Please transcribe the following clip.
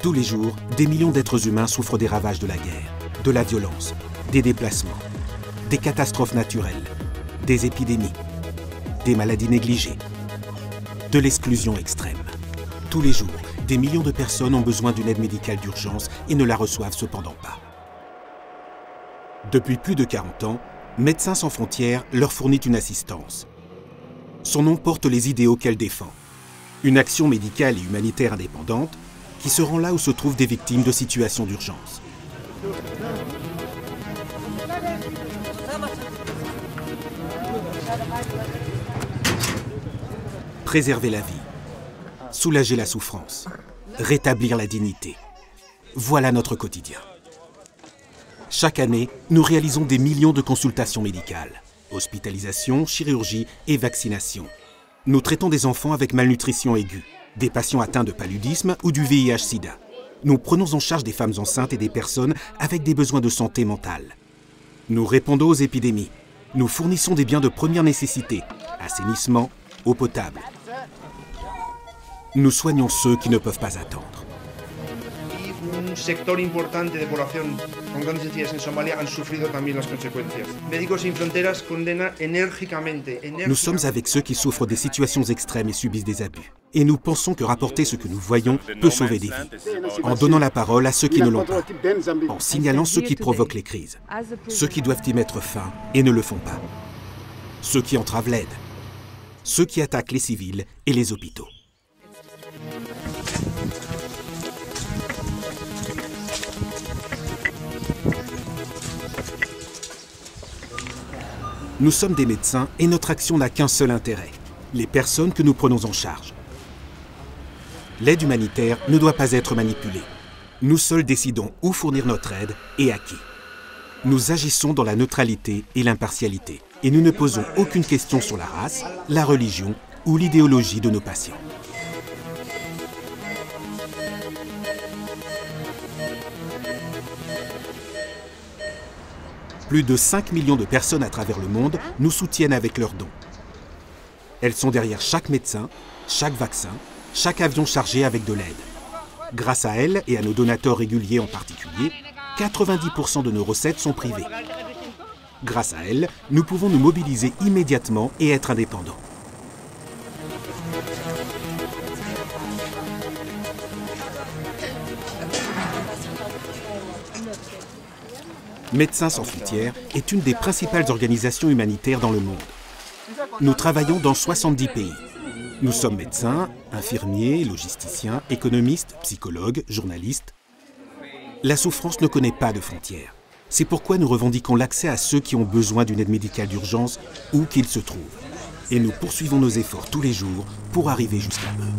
Tous les jours, des millions d'êtres humains souffrent des ravages de la guerre, de la violence, des déplacements, des catastrophes naturelles, des épidémies, des maladies négligées, de l'exclusion extrême. Tous les jours, des millions de personnes ont besoin d'une aide médicale d'urgence et ne la reçoivent cependant pas. Depuis plus de 40 ans, Médecins sans frontières leur fournit une assistance. Son nom porte les idéaux qu'elle défend. Une action médicale et humanitaire indépendante qui se rend là où se trouvent des victimes de situations d'urgence. Préserver la vie, soulager la souffrance, rétablir la dignité. Voilà notre quotidien. Chaque année, nous réalisons des millions de consultations médicales. Hospitalisation, chirurgie et vaccination. Nous traitons des enfants avec malnutrition aiguë, des patients atteints de paludisme ou du VIH-Sida. Nous prenons en charge des femmes enceintes et des personnes avec des besoins de santé mentale. Nous répondons aux épidémies. Nous fournissons des biens de première nécessité, assainissement, eau potable. Nous soignons ceux qui ne peuvent pas attendre. Un sector importante de población con grandes necesidades en Somalia han sufrido también las consecuencias. Médicos Sin Fronteras condena enérgicamente. Nous sommes avec ceux qui souffrent des situations extrêmes et subissent des abus. Et nous pensons que rapporter ce que nous voyons peut sauver des vies. En donnant la parole à ceux qui ne l'ont pas. En signalant ceux qui provoquent les crises. Ceux qui doivent y mettre fin et ne le font pas. Ceux qui entravent l'aide. Ceux qui attaquent les civils et les hôpitaux. Nous sommes des médecins et notre action n'a qu'un seul intérêt, les personnes que nous prenons en charge. L'aide humanitaire ne doit pas être manipulée. Nous seuls décidons où fournir notre aide et à qui. Nous agissons dans la neutralité et l'impartialité et nous ne posons aucune question sur la race, la religion ou l'idéologie de nos patients. Plus de 5 millions de personnes à travers le monde nous soutiennent avec leurs dons. Elles sont derrière chaque médecin, chaque vaccin, chaque avion chargé avec de l'aide. Grâce à elles et à nos donateurs réguliers en particulier, 90% de nos recettes sont privées. Grâce à elles, nous pouvons nous mobiliser immédiatement et être indépendants. Médecins sans frontières est une des principales organisations humanitaires dans le monde. Nous travaillons dans 70 pays. Nous sommes médecins, infirmiers, logisticiens, économistes, psychologues, journalistes. La souffrance ne connaît pas de frontières. C'est pourquoi nous revendiquons l'accès à ceux qui ont besoin d'une aide médicale d'urgence où qu'ils se trouvent. Et nous poursuivons nos efforts tous les jours pour arriver jusqu'à eux.